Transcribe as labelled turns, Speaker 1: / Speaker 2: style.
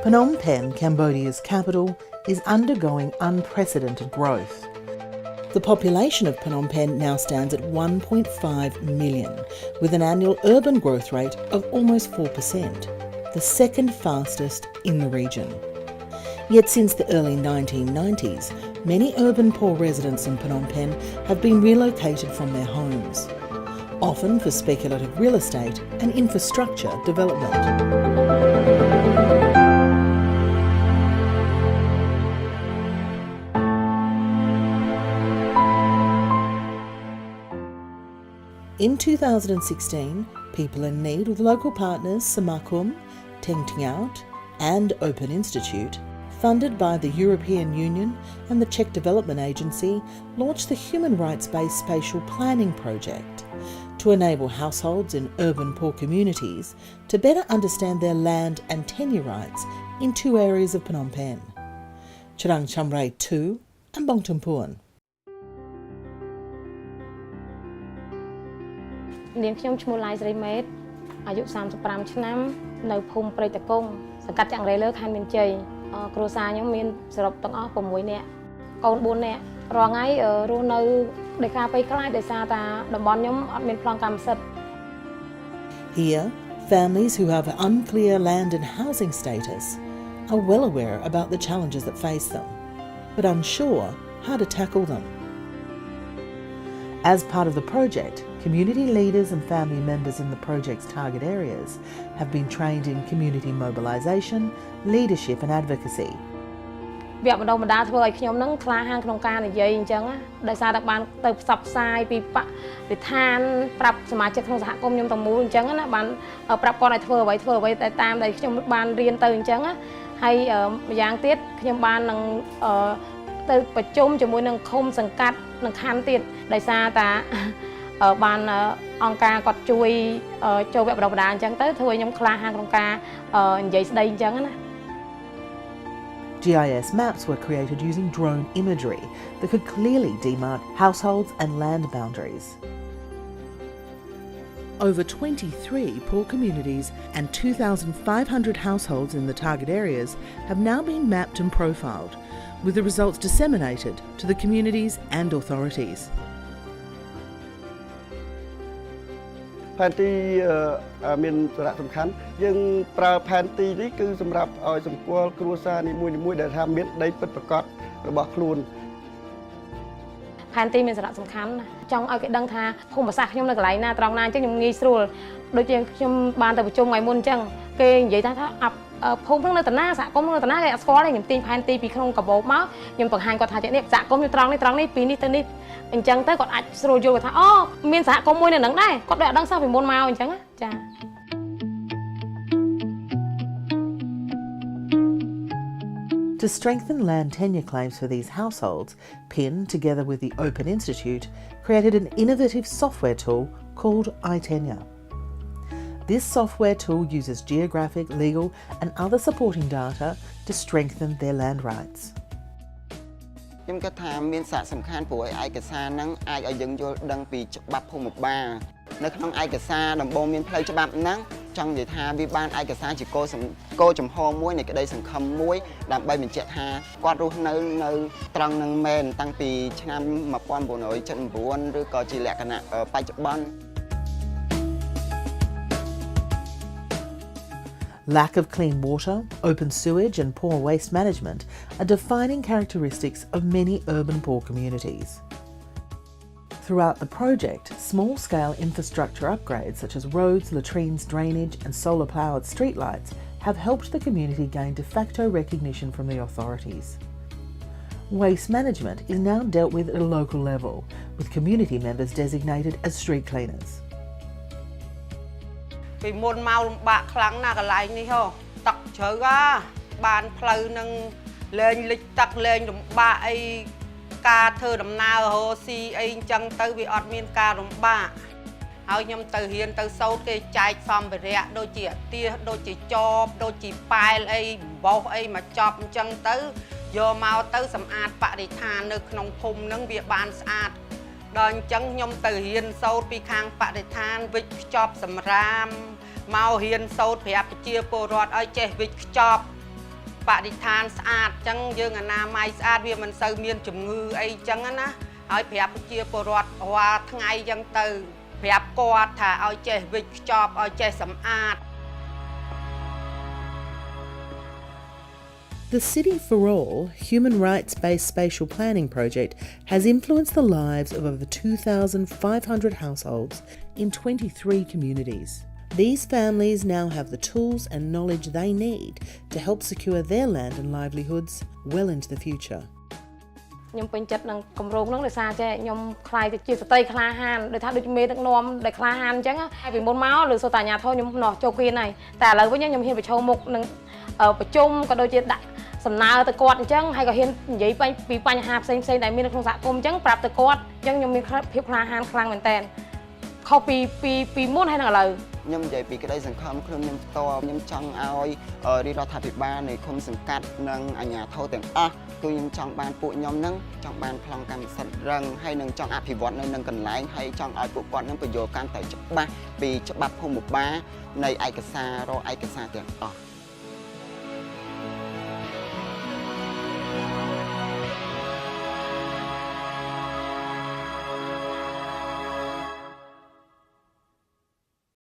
Speaker 1: Phnom Penh, Cambodia's capital, is undergoing unprecedented growth. The population of Phnom Penh now stands at 1.5 million, with an annual urban growth rate of almost 4%, the second fastest in the region. Yet since the early 1990s, many urban poor residents in Phnom Penh have been relocated from their homes, often for speculative real estate and infrastructure development. In 2016, people in need with local partners Sahmakum Teang Tnaut and Open Institute, funded by the European Union and the Czech Development Agency, launched the Human Rights Based Spatial Planning project to enable households in urban poor communities to better understand their land and tenure rights in two areas of Phnom Penh, Cherang Chamray 2 and Bong Tumpuan.
Speaker 2: នាងខ្ញុំឈ្មោះ Rights Based អាយុ 35 ឆ្នាំ នៅភូមិព្រៃតកុង សង្កាត់ចាក់រែលើ ខណ្ឌមានជ័យ គ្រួសារខ្ញុំមានសរុបទាំងអស់ 6 នាក់ កូន 4 នាក់ រាល់ថ្ងៃ រស់នៅ ដោយការភ័យខ្លាច ដោយសារតែតំបន់ខ្ញុំអត់មានប្លង់កម្មសិទ្ធិ
Speaker 1: Here, families who have unclear land and housing status are well aware about the challenges that face them, but unsure how to tackle them. As part of the project, community leaders and family members in the project's target areas have been trained in community mobilisation, leadership and advocacy. វគ្គបណ្ដុះបណ្ដាលធ្វើឲ្យខ្ញុំនឹងក្លាហានក្នុងការនិយាយអញ្ចឹងដោយសារតែបានទៅផ្សព្វផ្សាយពីបរិស្ថានប្រាប់សមាជិកក្នុងសហគមន៍ខ្ញុំទាំងមូលអញ្ចឹងណាបានប្រាប់គាត់ឲ្យធ្វើអ្វីតែតាមដែលខ្ញុំបានរៀនទៅអញ្ចឹងហើយម្យ៉ាងទៀតខ្ញុំបាននឹងទៅប្រជុំជាមួយនឹងឃុំសង្កាត់និងខណ្ឌទៀតដោយសារតែបានអង្គការគាត់ជួយចូលវគ្គបណ្ដុះបណ្ដាលអញ្ចឹងទៅធ្វើឲ្យខ្ញុំក្លាហានក្នុងការនិយាយស្ដីអញ្ចឹងណា GIS maps were created using drone imagery that could clearly demark households and land boundaries. Over 23 poor communities and 2,500 households in the target areas have now been mapped and profiled, with the results disseminated to the communities and authorities.
Speaker 3: ផែនទីមានសារៈសំខាន់យើងប្រើផែនទីនេះគឺសម្រាប់ឲ្យសម្គាល់គ្រួសារនីមួយៗដែលថាមានដីពិតប្រាកដរបស់ខ្លួនផែនទីមានសារៈសំខាន់ចង់ឲ្យគេដឹងថាភូមិសាស្ត្រខ្ញុំនៅកន្លែងណាត្រង់ណាអញ្ចឹងខ្ញុំងាយស្រួលដូចជាខ្ញុំបានទៅប្រជុំថ្ងៃមុនអញ្ចឹងគេនិយាយថាភូមិហ្នឹងនៅតាណាសហគមន៍នៅតាណាគេអត់ស្គាល់ទេខ្ញុំទាញផែនទីពីក្នុងកាបូបមកខ្ញុំបង្ហាញគាត់ថានេះសហគមន៍ខ្ញុំត្រង់នេះពីនេះទៅនេះអញ្ចឹងទៅគាត់អាចស្រួលយល់ថាអូមានសហគមន៍មួយនៅហ្នឹងដែរគាត់ដូចអត់ដឹងសោះពីមុនមកអញ្ចឹងចា To strengthen land tenure claims for these households, PIN, together with the Open Institute, created an innovative software tool called iTenure. This software tool uses geographic, legal and other supporting data to strengthen their land rights. ខ្ញុំគិតថាមានសារៈសំខាន់ព្រោះឯកសារហ្នឹងអាចឲ្យយើងយល់ដឹងពីច្បាប់ភូមិបាលនៅក្នុងឯកសារដំបូងមានផ្លូវច្បាប់ហ្នឹងចង់និយាយថាវាបានឯកសារជាគោលចំហមួយនៃក្តីសង្ឃឹមមួយដើម្បីបញ្ជាក់ថាគាត់រស់នៅត្រង់ហ្នឹងមែនតាំងពីឆ្នាំ 1979 ឬក៏ជាលក្ខណៈបច្ចុប្បន្ន Lack of clean water, open sewage and poor waste management are defining characteristics of many urban poor communities. Throughout the project, small-scale infrastructure upgrades such as roads, latrines, drainage and solar-powered streetlights have helped the community gain de facto recognition from the authorities. Waste management is now dealt with at a local level, with community members designated as street cleaners. ពីមុនមកលំបាកខ្លាំងណាស់កន្លែងនេះហ៎ទឹកជ្រៅបានផ្លូវនឹងលែងលិចទឹកលែងលំបាកអីការធ្វើដំណើររហូតស៊ីអីអញ្ចឹងទៅវាអត់មានការលំបាកហើយខ្ញុំទៅរៀនទៅសូត្រគេចែកសម្ភារៈដូចជាទៀសដូចជាចបដូចជាប៉ែលអីបោសអីមកចប់អញ្ចឹងទៅយកមកទៅសម្អាតបរិស្ថាននៅក្នុងភូមិហ្នឹងវាបានស្អាតដល់អញ្ចឹងខ្ញុំទៅរៀនសូត្រពីខាងបរិស្ថានវិចខ្ចប់សម្រាមមករៀនសូត្រប្រាប់ប្រជាពលរដ្ឋឲ្យចេះវិចខ្ចប់
Speaker 4: បរិស្ថានស្អាតចឹងយើងអនាម័យស្អាតវាមិនសូវមានជំងឺអីចឹងណាហើយប្រាប់ប្រជាពលរដ្ឋរាល់ថ្ងៃចឹងទៅប្រាប់គាត់ថាឲ្យចេះវិចខ្ចប់ឲ្យចេះសម្អាត
Speaker 3: The City for All Human Rights Based Spatial Planning project has influenced the lives of over 2,500 households in 23 communities. These families now have the tools and knowledge they need to help secure their land and livelihoods well into the future.
Speaker 2: ខ្ញុំពេញចិត្តនឹងគម្រោងហ្នឹងដោយសារតែខ្ញុំខ្លាយទៅជាស្ត្រីក្លាហានដោយថាដូចមេដឹកនាំដែលក្លាហានអញ្ចឹងហើយពីមុនមកឬសូតាញាធខ្ញុំនោះចូលគៀនហើយតែឥឡូវវិញខ្ញុំហ៊ានប្រឈមមុខនឹងប្រជុំក៏ដូចជាដាក់សំណើទៅគាត់អញ្ចឹងហើយក៏ហ៊ាននិយាយពីបញ្ហាផ្សេងៗដែលមាននៅក្នុងសហគមន៍អញ្ចឹងប្រាប់ទៅគាត់អញ្ចឹងខ្ញុំមានភាពក្លាហានខ្លាំងមែនតើខុសពីមុនហើយនឹងឥឡូវ
Speaker 5: ខ្ញុំនិយាយពីក្តីសង្ឃឹមខ្លួនខ្ញុំផ្ទាល់ខ្ញុំចង់ឲ្យរដ្ឋាភិបាលនៃឃុំសង្កាត់និងអាជ្ញាធរទាំងអស់គឺខ្ញុំចង់បានពួកខ្ញុំនឹងចង់បានប្លង់កម្មសិទ្ធិរឹងហើយនឹងចង់អភិវឌ្ឍនៅនឹងកន្លែងហើយចង់ឲ្យពួកគាត់នឹងបញ្យល់កាន់តែច្បាស់ពីច្បាប់ភូមិបាលនៃឯកសាររកឯកសារទាំងអស់